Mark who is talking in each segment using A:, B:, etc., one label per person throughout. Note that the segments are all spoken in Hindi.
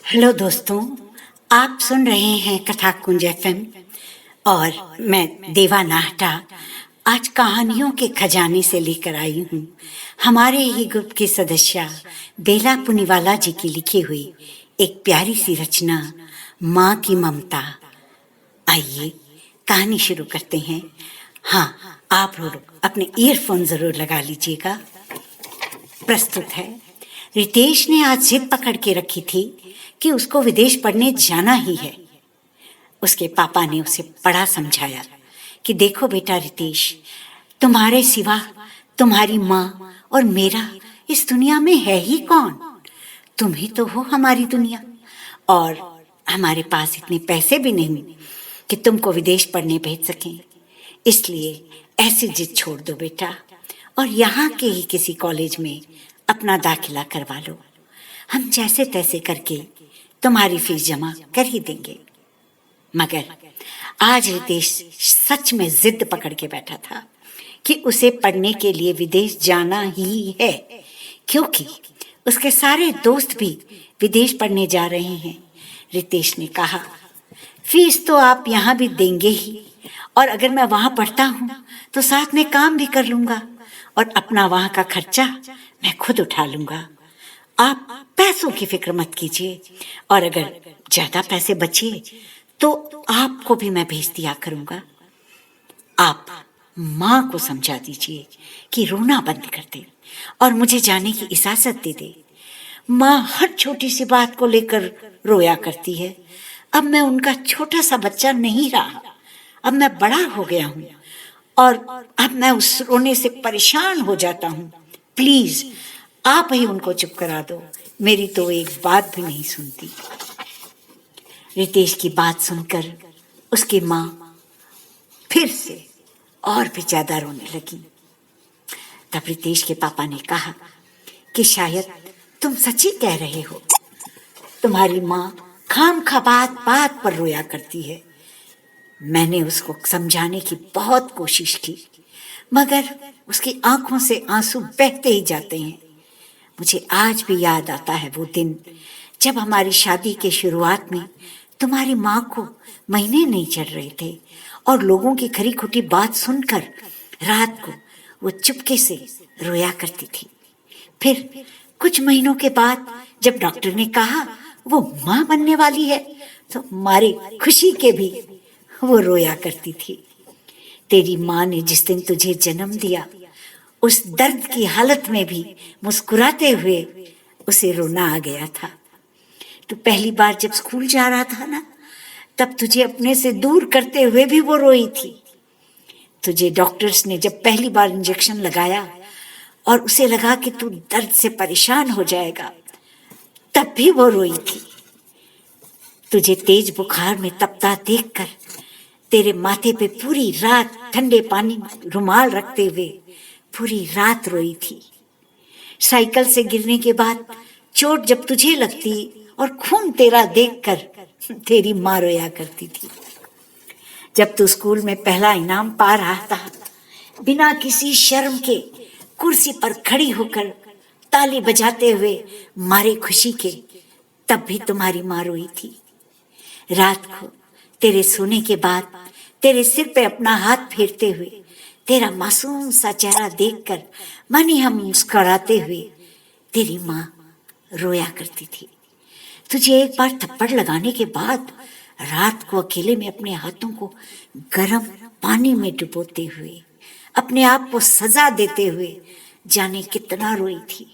A: हेलो दोस्तों, आप सुन रहे हैं कथा कुंज एफएम और मैं देवा नाहटा आज कहानियों के खजाने से लेकर आई हूँ। हमारे ही ग्रुप की सदस्य बेला पुनीवाला जी की लिखी हुई एक प्यारी सी रचना माँ की ममता। आइए कहानी शुरू करते हैं। हाँ, आप लोग अपने ईयरफोन जरूर लगा लीजिएगा। प्रस्तुत है। रितेश ने आज जिद पकड़ के रखी थी कि उसको विदेश पढ़ने जाना ही है। उसके पापा ने उसे बड़ा समझाया कि देखो बेटा रितेश, तुम्हारे सिवा तुम्हारी माँ और मेरा इस दुनिया में है ही कौन। तुम ही तो हो हमारी दुनिया, और हमारे पास इतने पैसे भी नहीं कि तुमको विदेश पढ़ने भेज सकें। इसलिए ऐसी जिद छोड़ दो बेटा और यहाँ के ही किसी कॉलेज में अपना दाखिला करवा लो। हम जैसे तैसे करके तुम्हारी फीस जमा कर ही देंगे। मगर आज रितेश सच में जिद पकड़ के बैठा था कि उसे पढ़ने के लिए विदेश जाना ही है, क्योंकि उसके सारे दोस्त भी विदेश पढ़ने जा रहे हैं। रितेश ने कहा, फीस तो आप यहाँ भी देंगे ही, और अगर मैं वहाँ पढ़ता हूँ तो साथ में काम भी कर लूँगा और अपना वहाँ का खर्चा मैं खुद उठा लूँगा। आप पैसों की फिक्र मत कीजिए, और अगर ज्यादा पैसे बचे तो आपको भी मैं भेज दिया करूँगा। आप माँ को समझा दीजिए कि रोना बंद कर दे और मुझे जाने की इजाजत दे दे। माँ हर छोटी सी बात को लेकर रोया करती है। अब मैं उनका छोटा सा बच्चा नहीं रहा, अब मैं बड़ा हो गया हूँ और अब मैं उस रोने से परेशान हो जाता हूँ। प्लीज आप ही उनको चुप करा दो, मेरी तो एक बात भी नहीं सुनती। रितेश की बात सुनकर उसकी माँ फिर से और भी ज्यादा रोने लगी। तब रितेश के पापा ने कहा कि शायद तुम सच्ची कह रहे हो। तुम्हारी माँ खामखा बात बात पर रोया करती है। मैंने उसको समझाने की बहुत कोशिश की, मगर उसकी आंखों से आंसू बहते ही जाते हैं। मुझे आज भी याद आता है वो दिन जब हमारी शादी के शुरुआत में तुम्हारी माँ को महीने नहीं चढ़ रहे थे और लोगों की खरी खोटी बात सुनकर रात को वो चुपके से रोया करती थी। फिर कुछ महीनों के बाद जब डॉक्टर ने कहा वो माँ बनने वाली है तो हमारी खुशी के भी वो रोया करती थी। तेरी माँ ने जिस दिन तुझे जन्म दिया उस दर्द की हालत में भी मुस्कुराते हुए उसे रोना आ गया था। तो पहली बार जब स्कूल जा रहा था ना, तब तुझे अपने से दूर करते हुए भी वो रोई थी। तुझे डॉक्टर्स ने जब पहली बार इंजेक्शन लगाया और उसे लगा कि तू दर्द से परेशान हो जाएगा, तब भी वो रोई थी। तुझे तेज बुखार में तपता देखकर तेरे माथे पे पूरी रात ठंडे पानी में रुमाल रखते हुए पूरी रात रोई थी। साइकिल से गिरने के बाद चोट जब तुझे लगती और खून तेरा देखकर तेरी माँ रोया करती थी। जब तू स्कूल में पहला इनाम पा रहा था, बिना किसी शर्म के कुर्सी पर खड़ी होकर ताली बजाते हुए मारे खुशी के, तब भी तुम्हारी माँ रोई थी। रात को तेरे सोने के बाद तेरे सिर पे अपना हाथ फेरते हुए तेरा मासूम सा चेहरा देखकर मन ही हम मुस्कुराते हुए तेरी माँ रोया करती थी। तुझे एक बार थप्पड़ लगाने के बाद रात को अकेले में अपने हाथों को गर्म पानी में डुबोते हुए अपने आप को सजा देते हुए जाने कितना रोई थी।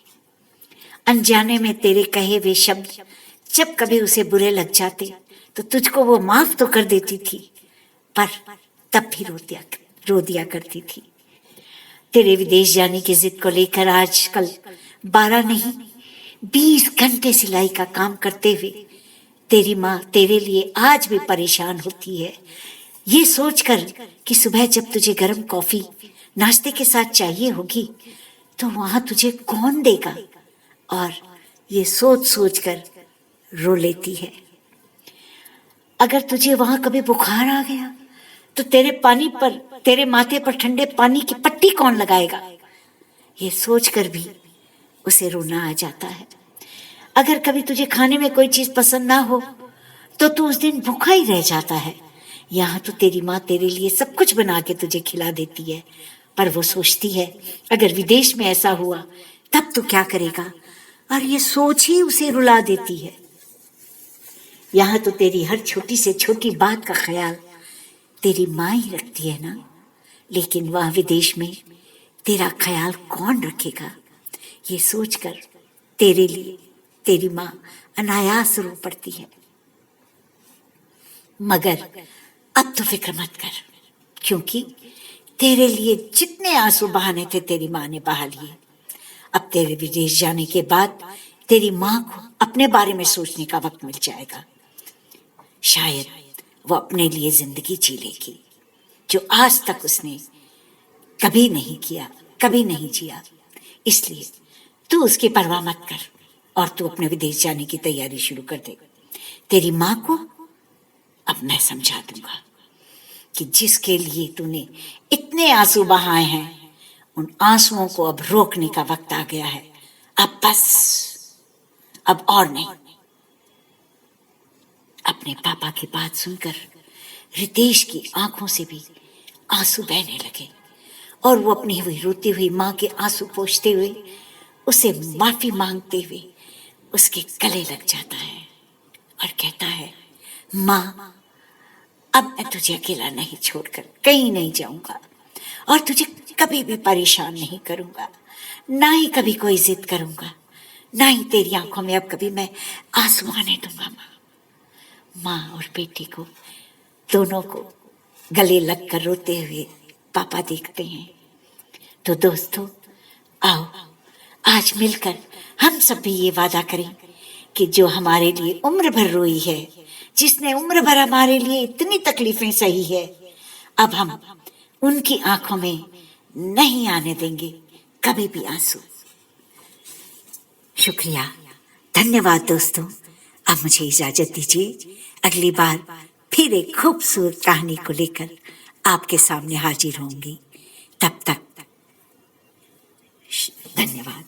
A: अनजाने में तेरे कहे हुए शब्द जब कभी उसे बुरे लग जाते तो तुझको वो माफ तो कर देती थी, पर तब भी रो दिया करती थी। तेरे विदेश जाने की जिद को लेकर आजकल 12 नहीं 20 घंटे सिलाई का काम करते हुए तेरी माँ तेरे लिए आज भी परेशान होती है, ये सोचकर कि सुबह जब तुझे गर्म कॉफी नाश्ते के साथ चाहिए होगी तो वहां तुझे कौन देगा, और ये सोच सोच कर रो लेती है। अगर तुझे वहां कभी बुखार आ गया तो तेरे माथे पर ठंडे पानी की पट्टी कौन लगाएगा, ये सोचकर भी उसे रोना आ जाता है। अगर कभी तुझे खाने में कोई चीज पसंद ना हो तो तू उस दिन भूखा ही रह जाता है। यहाँ तो तेरी माँ तेरे लिए सब कुछ बना के तुझे खिला देती है, पर वो सोचती है अगर विदेश में ऐसा हुआ तब तू क्या करेगा, और ये सोच ही उसे रुला देती है। यहाँ तो तेरी हर छोटी से छोटी बात का ख्याल तेरी माँ ही रखती है ना, लेकिन वहाँ विदेश में तेरा ख्याल कौन रखेगा, ये सोचकर तेरे लिए तेरी माँ अनायास रो पड़ती है। मगर अब तो फिक्र मत कर, क्योंकि तेरे लिए जितने आंसू बहाने थे तेरी माँ ने बहा लिए। अब तेरे विदेश जाने के बाद तेरी माँ को अपने बारे में सोचने का वक्त मिल जाएगा। शायद वो अपने लिए जिंदगी जी लेगी जो आज तक उसने कभी नहीं किया, कभी नहीं जिया। इसलिए तू उसकी परवाह मत कर और तू अपने विदेश जाने की तैयारी शुरू कर दे। तेरी माँ को अब मैं समझा दूंगा कि जिसके लिए तूने इतने आंसू बहाए हैं, उन आंसुओं को अब रोकने का वक्त आ गया है। अब बस, अब और नहीं। अपने पापा की बात सुनकर रितेश की आंखों से भी आंसू बहने लगे और वो अपनी हुई रोती हुई माँ के आंसू पोंछते हुए उसे माफी मांगते हुए उसके गले लग जाता है और कहता है, माँ अब मैं तुझे अकेला नहीं छोड़कर कहीं नहीं जाऊंगा और तुझे कभी भी परेशान नहीं करूंगा, ना ही कभी कोई जिद करूंगा, ना ही तेरी आंखों में अब कभी मैं आंसू आने दूंगा। माँ और बेटी को दोनों को गले लगकर रोते हुए पापा देखते हैं। तो दोस्तों, आओ आज मिलकर हम सब भी ये वादा करें कि जो हमारे लिए उम्र भर रोई है, जिसने उम्र भर हमारे लिए इतनी तकलीफें सही है, अब हम उनकी आंखों में नहीं आने देंगे कभी भी आंसू। शुक्रिया, धन्यवाद दोस्तों। अब मुझे इजाजत दीजिए, अगली बार फिर एक खूबसूरत कहानी को लेकर आपके सामने हाजिर होंगी। तब तक धन्यवाद।